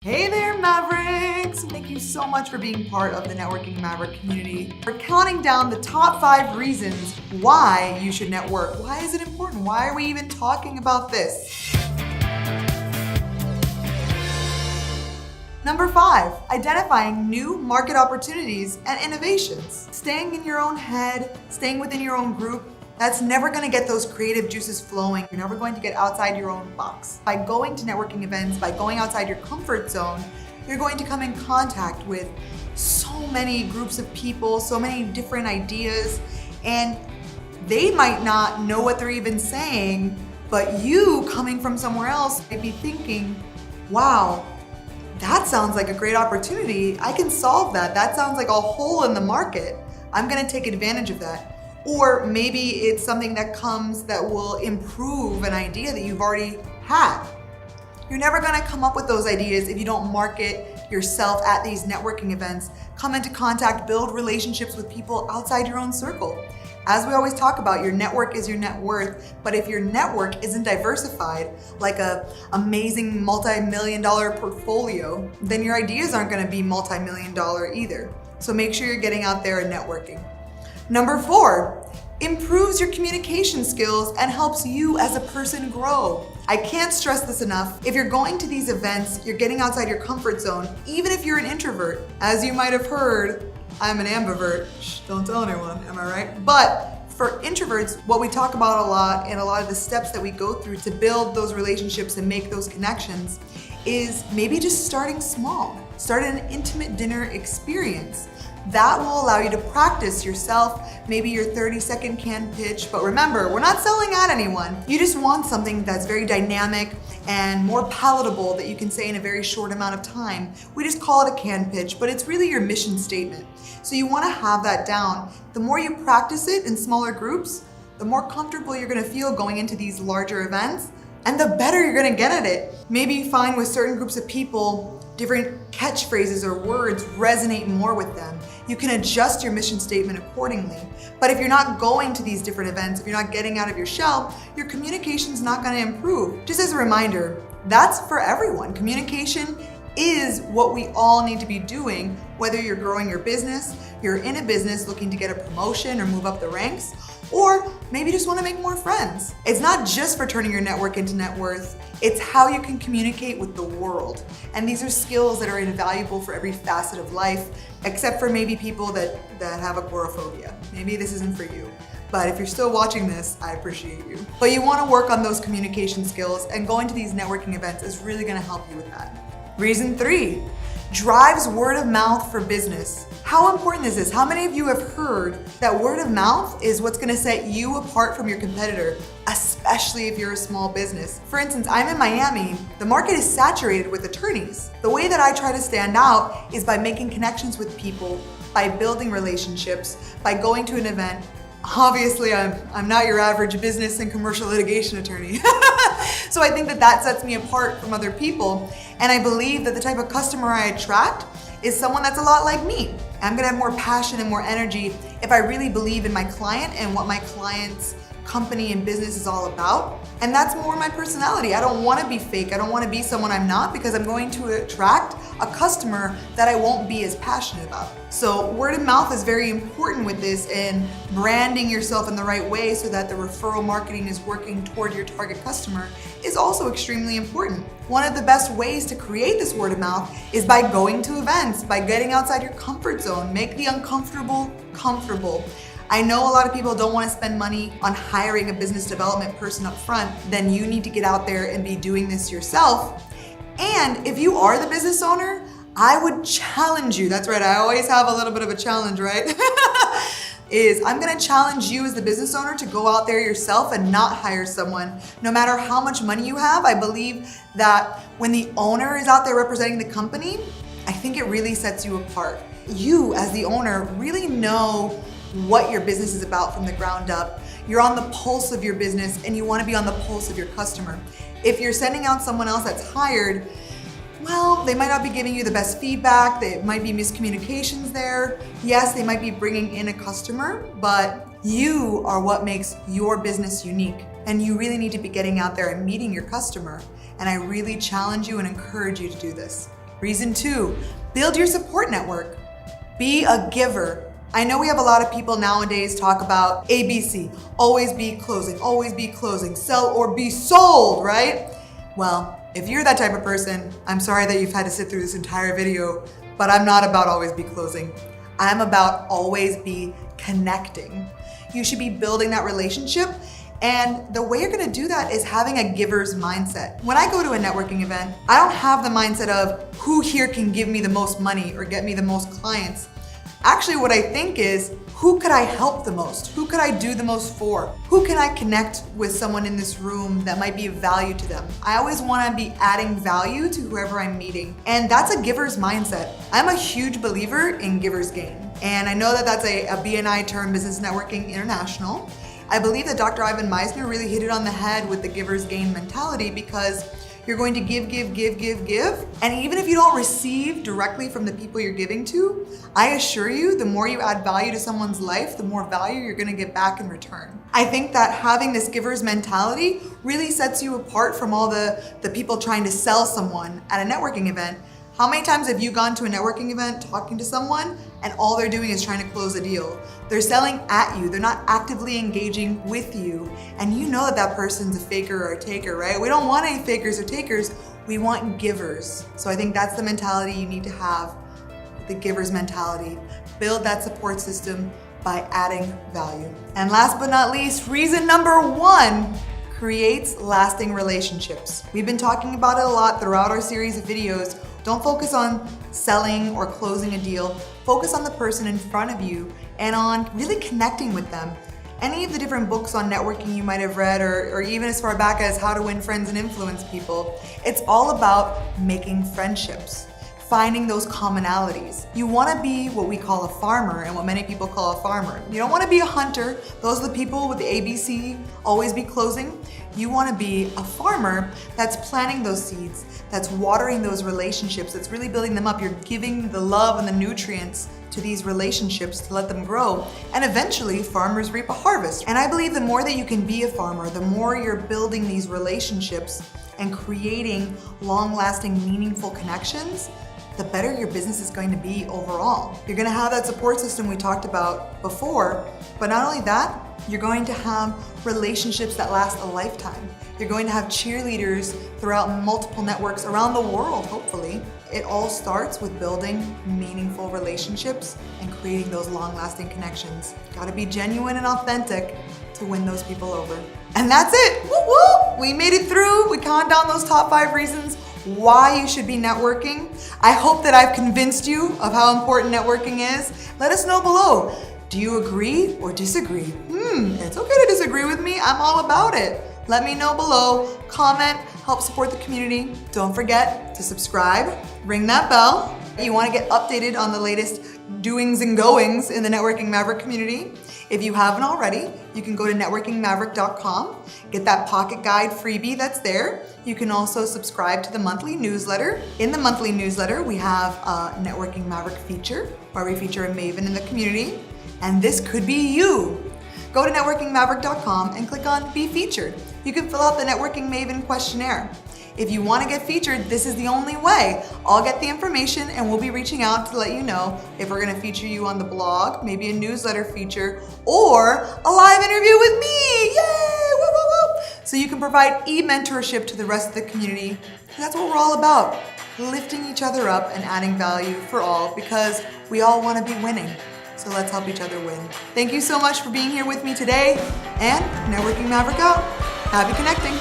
Hey there, Mavericks! Thank you so much for being part of the Networking Maverick community. We're counting down the top 5 reasons why you should network. Why is it important? Why are we even talking about this? Number 5, identifying new market opportunities and innovations. Staying in your own head, staying within your own group, that's never going to get those creative juices flowing. You're never going to get outside your own box. By going to networking events, by going outside your comfort zone, you're going to come in contact with so many groups of people, so many different ideas, and they might not know what they're even saying, but you coming from somewhere else might be thinking, wow, that sounds like a great opportunity. I can solve that. That sounds like a hole in the market. I'm going to take advantage of that. Or maybe it's something that comes that will improve an idea that you've already had. You're never gonna come up with those ideas if you don't market yourself at these networking events, come into contact, build relationships with people outside your own circle. As we always talk about, your network is your net worth, but if your network isn't diversified, like a amazing multi-million-dollar portfolio, then your ideas aren't gonna be multi-million-dollar either. So make sure you're getting out there and networking. Number 4, improves your communication skills and helps you as a person grow. I can't stress this enough. If you're going to these events, you're getting outside your comfort zone, even if you're an introvert. As you might have heard, I'm an ambivert. Shh, don't tell anyone, am I right? But for introverts, what we talk about a lot and a lot of the steps that we go through to build those relationships and make those connections is maybe just starting small. Start an intimate dinner experience. That will allow you to practice yourself, maybe your 30-second canned pitch. But remember, we're not selling at anyone. You just want something that's very dynamic and more palatable that you can say in a very short amount of time. We just call it a canned pitch, but it's really your mission statement. So you want to have that down. The more you practice it in smaller groups, the more comfortable you're going to feel going into these larger events, and the better you're going to get at it. Maybe you find with certain groups of people, different catchphrases or words resonate more with them. You can adjust your mission statement accordingly. But if you're not going to these different events, if you're not getting out of your shell, your communication's not going to improve. Just as a reminder, that's for everyone. Communication is what we all need to be doing, whether you're growing your business, you're in a business looking to get a promotion or move up the ranks, or maybe just want to make more friends. It's not just for turning your network into net worth, it's how you can communicate with the world. And these are skills that are invaluable for every facet of life, except for maybe people that have agoraphobia. Maybe this isn't for you. But if you're still watching this, I appreciate you. But you want to work on those communication skills, and going to these networking events is really going to help you with that. Reason 3, drives word of mouth for business. How important is this? How many of you have heard that word of mouth is what's going to set you apart from your competitor, especially if you're a small business? For instance, I'm in Miami. The market is saturated with attorneys. The way that I try to stand out is by making connections with people, by building relationships, by going to an event. Obviously, I'm not your average business and commercial litigation attorney. So I think that sets me apart from other people. And I believe that the type of customer I attract is someone that's a lot like me. I'm gonna have more passion and more energy if I really believe in my client and what my client's company and business is all about. And that's more my personality. I don't want to be fake. I don't want to be someone I'm not, because I'm going to attract a customer that I won't be as passionate about. So word of mouth is very important with this, and branding yourself in the right way so that the referral marketing is working toward your target customer is also extremely important. One of the best ways to create this word of mouth is by going to events, by getting outside your comfort zone. Make the uncomfortable comfortable. I know a lot of people don't want to spend money on hiring a business development person up front. Then you need to get out there and be doing this yourself. And if you are the business owner, I would challenge you. That's right, I always have a little bit of a challenge, right? I'm gonna challenge you as the business owner to go out there yourself and not hire someone. No matter how much money you have, I believe that when the owner is out there representing the company, I think it really sets you apart. You, as the owner, really know what your business is about from the ground up. You're on the pulse of your business, and you want to be on the pulse of your customer. If you're sending out someone else that's hired, well, they might not be giving you the best feedback. There might be miscommunications there. Yes, they might be bringing in a customer, but you are what makes your business unique. And you really need to be getting out there and meeting your customer. And I really challenge you and encourage you to do this. Reason 2, build your support network. Be a giver. I know we have a lot of people nowadays talk about ABC, always be closing, sell or be sold, right? Well, if you're that type of person, I'm sorry that you've had to sit through this entire video, but I'm not about always be closing. I'm about always be connecting. You should be building that relationship, and the way you're gonna do that is having a giver's mindset. When I go to a networking event, I don't have the mindset of who here can give me the most money or get me the most clients. Actually, what I think is, who could I help the most? Who could I do the most for? Who can I connect with someone in this room that might be of value to them? I always wanna be adding value to whoever I'm meeting. And that's a giver's mindset. I'm a huge believer in giver's gain. And I know that that's a BNI term, Business Networking International. I believe that Dr. Ivan Misner really hit it on the head with the giver's gain mentality, because you're going to give. And even if you don't receive directly from the people you're giving to, I assure you, the more you add value to someone's life, the more value you're gonna get back in return. I think that having this giver's mentality really sets you apart from all the people trying to sell someone at a networking event. How many times have you gone to a networking event talking to someone and all they're doing is trying to close a deal? They're selling at you. They're not actively engaging with you. And you know that that person's a faker or a taker, right? We don't want any fakers or takers. We want givers. So I think that's the mentality you need to have, the giver's mentality. Build that support system by adding value. And last but not least, reason number 1, creates lasting relationships. We've been talking about it a lot throughout our series of videos. Don't focus on selling or closing a deal. Focus on the person in front of you and on really connecting with them. Any of the different books on networking you might have read, or even as far back as How to Win Friends and Influence People, it's all about making friendships, finding those commonalities. You wanna be what we call a farmer and what many people call a farmer. You don't wanna be a hunter. Those are the people with the ABC, always be closing. You wanna be a farmer that's planting those seeds, that's watering those relationships, that's really building them up. You're giving the love and the nutrients to these relationships to let them grow. And eventually, farmers reap a harvest. And I believe the more that you can be a farmer, the more you're building these relationships and creating long-lasting, meaningful connections, the better your business is going to be overall. You're gonna have that support system we talked about before, but not only that, you're going to have relationships that last a lifetime. You're going to have cheerleaders throughout multiple networks around the world, hopefully. It all starts with building meaningful relationships and creating those long-lasting connections. Gotta be genuine and authentic to win those people over. And that's it, woo woo! We made it through. We counted down those top 5 reasons why you should be networking. I hope that I've convinced you of how important networking is. Let us know below. Do you agree or disagree? It's okay to disagree with me. I'm all about it. Let me know below. Comment, help support the community. Don't forget to subscribe, ring that bell. You want to get updated on the latest doings and goings in the Networking Maverick community. If you haven't already, you can go to networkingmaverick.com, get that pocket guide freebie that's there. You can also subscribe to the monthly newsletter. In the monthly newsletter, we have a Networking Maverick feature where we feature a maven in the community, and this could be you. Go to networkingmaverick.com and click on Be Featured. You can fill out the Networking Maven questionnaire. If you want to get featured, this is the only way. I'll get the information and we'll be reaching out to let you know if we're going to feature you on the blog, maybe a newsletter feature, or a live interview with me. Yay! Woo, woo, woo. So you can provide e-mentorship to the rest of the community. That's what we're all about. Lifting each other up and adding value for all, because we all want to be winning. So let's help each other win. Thank you so much for being here with me today, and Networking Maverick out. Happy connecting.